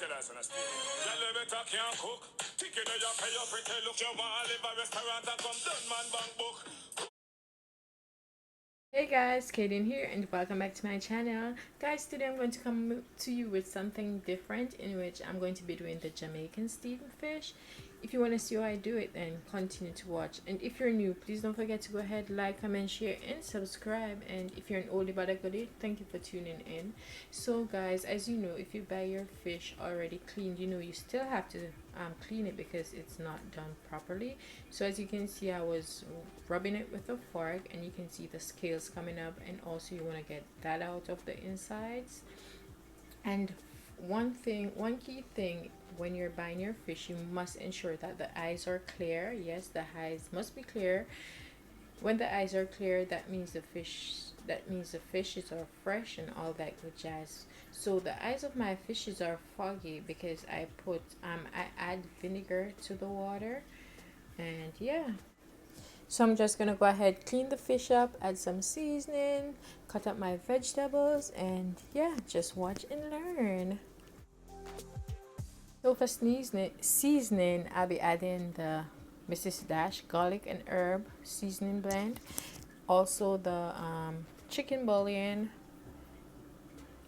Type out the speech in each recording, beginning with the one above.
Hey guys, Caden here and welcome back to my channel. Guys, today I'm going to come to you with something different in which I'm going to be doing the Jamaican steamed fish. If you want to see how I do it, then continue to watch. And if you're new, please don't forget to go ahead, like, comment, share, and subscribe. And if you're an oldie but a goodie, thank you for tuning in. So guys, as you know, if you buy your fish already cleaned, you know you still have to clean it because it's not done properly. So as you can see, I was rubbing it with a fork and you can see the scales coming up, and also you want to get that out of the insides. And one key thing, when you're buying your fish, you must ensure that the eyes are clear. Yes, the eyes must be clear. When the eyes are clear, that means the fishes are fresh and all that good jazz. So the eyes of my fishes are foggy because I add vinegar to the water. And yeah, so I'm just gonna go ahead, clean the fish up, add some seasoning, cut up my vegetables, and yeah, just watch and learn. So for seasoning, I'll be adding the Ms.Dash garlic and herb seasoning blend, also the chicken bouillon,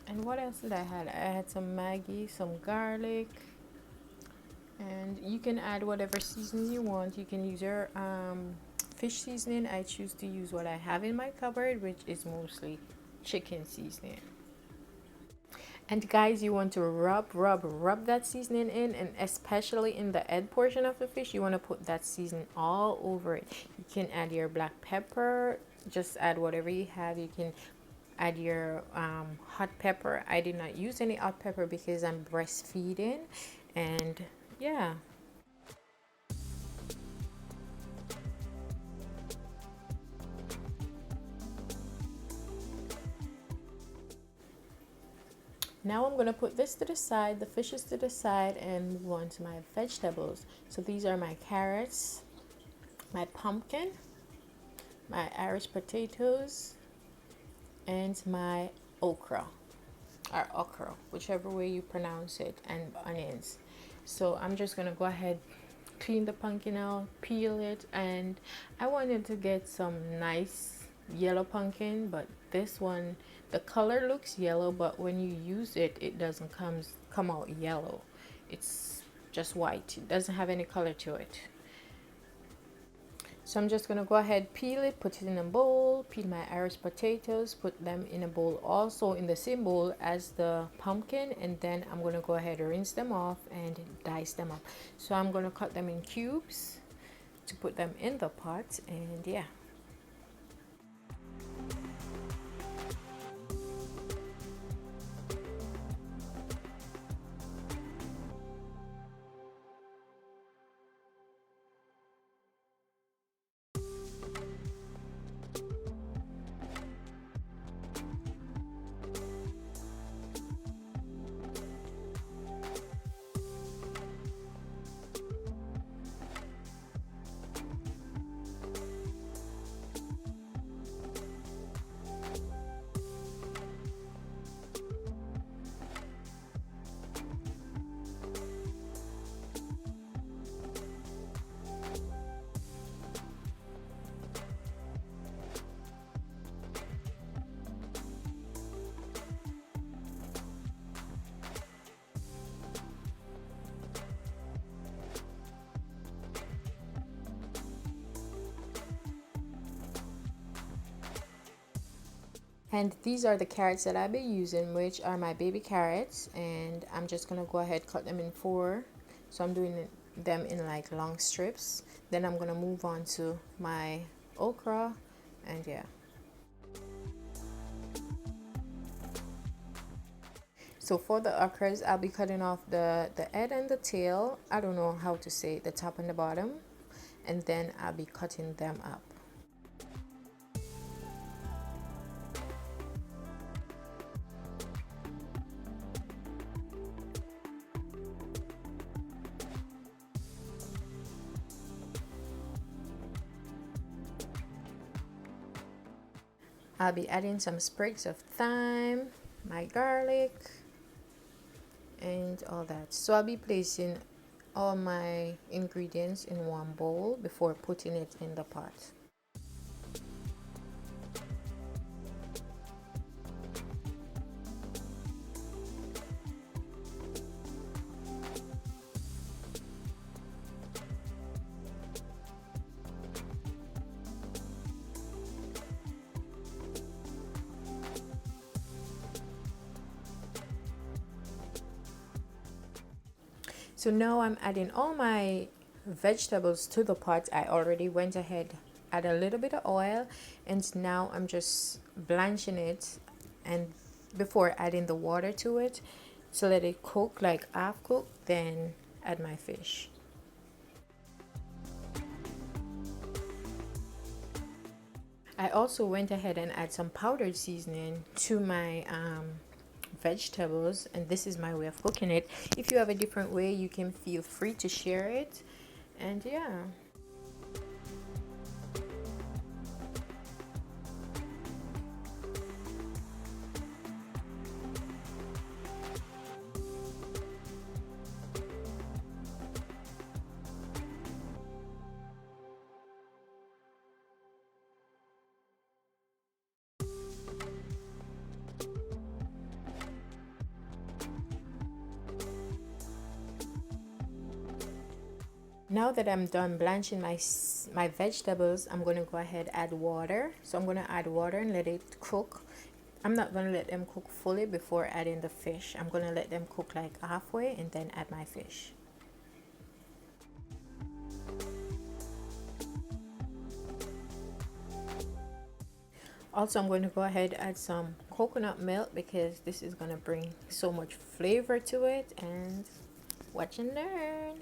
and what else did I had? I had some Maggie, some garlic, and you can add whatever seasoning you want. You can use your fish seasoning. I choose to use what I have in my cupboard, which is mostly chicken seasoning. And guys, you want to rub that seasoning in, and especially in the head portion of the fish, you want to put that seasoning all over it. You can add your black pepper, just add whatever you have. You can add your hot pepper. I did not use any hot pepper because I'm breastfeeding, and yeah. Now I'm going to put this to the side, the fishes to the side, and move on to my vegetables. So these are my carrots, my pumpkin, my Irish potatoes, and my okra, or okra, whichever way you pronounce it, and onions. So I'm just going to go ahead, clean the pumpkin out, peel it, and I wanted to get some nice yellow pumpkin, but this one, the color looks yellow, but when you use it, it doesn't come out yellow. It's just white. It doesn't have any color to it. So I'm just gonna go ahead, peel it, put it in a bowl, peel my Irish potatoes, put them in a bowl, also in the same bowl as the pumpkin, and then I'm gonna go ahead and rinse them off and dice them up. So I'm gonna cut them in cubes to put them in the pot, and yeah. And these are the carrots that I'll be using, which are my baby carrots, and I'm just gonna go ahead, cut them in 4. So I'm doing them in like long strips. Then I'm gonna move on to my okra, and yeah. So for the okras, I'll be cutting off the head and the tail. I don't know how to say the top and the bottom, and then I'll be cutting them up. I'll be adding some sprigs of thyme, my garlic, and all that. So I'll be placing all my ingredients in one bowl before putting it in the pot. So now I'm adding all my vegetables to the pot. I already went ahead, add a little bit of oil, and now I'm just blanching it, and before adding the water to it, to let it cook like half cooked, then add my fish. I also went ahead and add some powdered seasoning to my vegetables, and this is my way of cooking it. If you have a different way, you can feel free to share it. And yeah. Now that I'm done blanching my vegetables, I'm going to go ahead add water. So I'm going to add water and let it cook. I'm not going to let them cook fully before adding the fish. I'm going to let them cook like halfway and then add my fish. Also, I'm going to go ahead add some coconut milk because this is going to bring so much flavor to it, and watch and learn.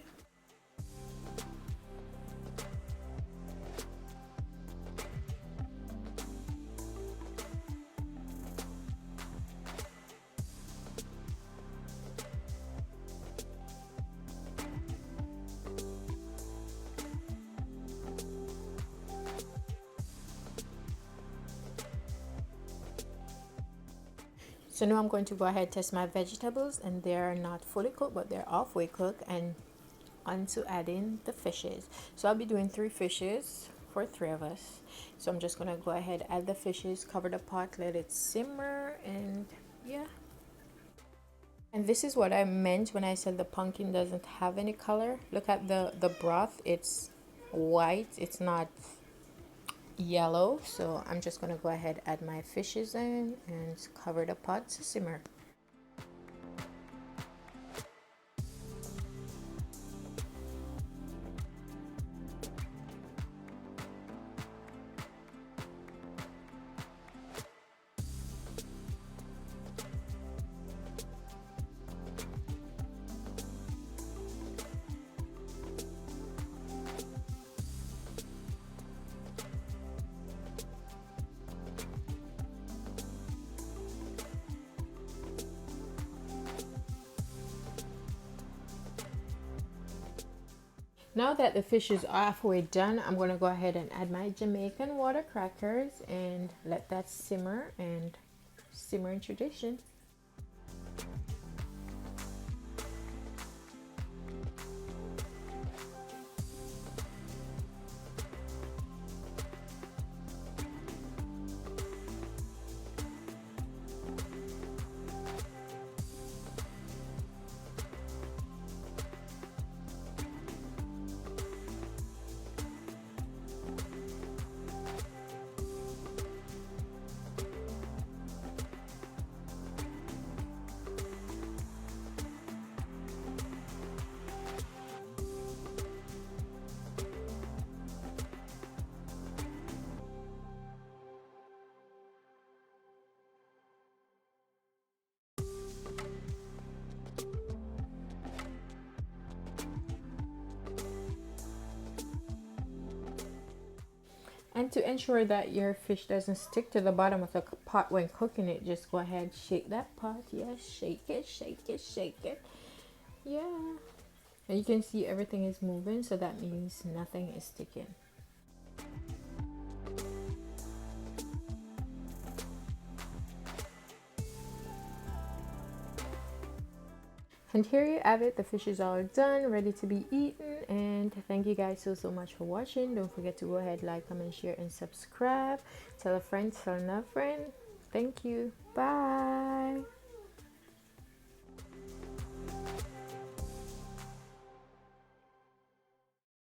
So now I'm going to go ahead test my vegetables, and they're not fully cooked but they're halfway cooked, and on to adding the fishes. So I'll be doing 3 fishes for 3 of us. So I'm just gonna go ahead add the fishes, cover the pot, let it simmer, and yeah. And this is what I meant when I said the pumpkin doesn't have any color. Look at the broth, it's white, it's not yellow. So I'm just gonna go ahead add my fishes in and cover the pot to simmer. Now that the fish is halfway done, I'm going to go ahead and add my Jamaican water crackers and let that simmer and simmer in tradition. And to ensure that your fish doesn't stick to the bottom of the pot when cooking it, just go ahead, shake that pot. Yes, shake it, shake it, shake it. Yeah. And you can see everything is moving, so that means nothing is sticking. And here you have it. The fish is all done, ready to be eaten. And thank you guys so much for watching. Don't forget to go ahead, like, comment, share, and subscribe. Tell a friend, tell another friend. Thank you. Bye.